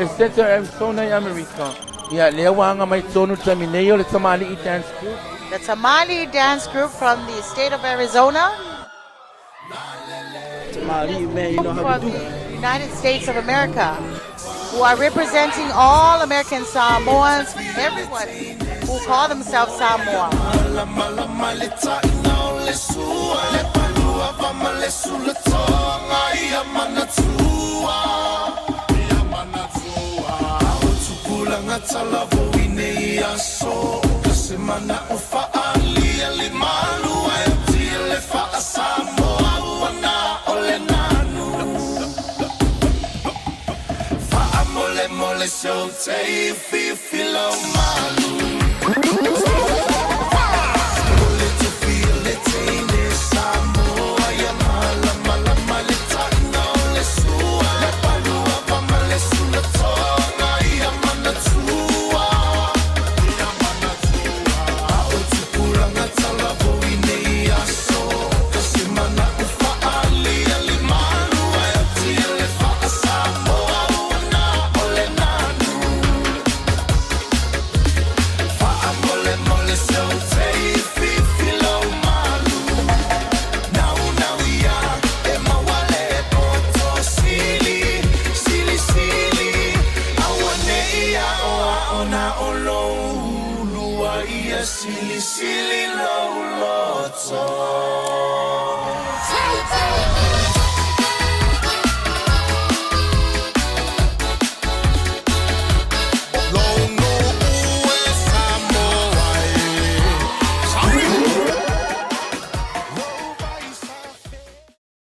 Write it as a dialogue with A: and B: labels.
A: le Center Arizona America. Yeah, le wanga mai tonu tamineo le Tamāli'i dance group.
B: The Tamāli'i dance group from the state of Arizona.
C: Tamāli'i, man, you know how
B: From
C: we do.
B: the United States of America, who are representing all American Samoans, everyone who call themselves Samoa.
D: So take feel malu.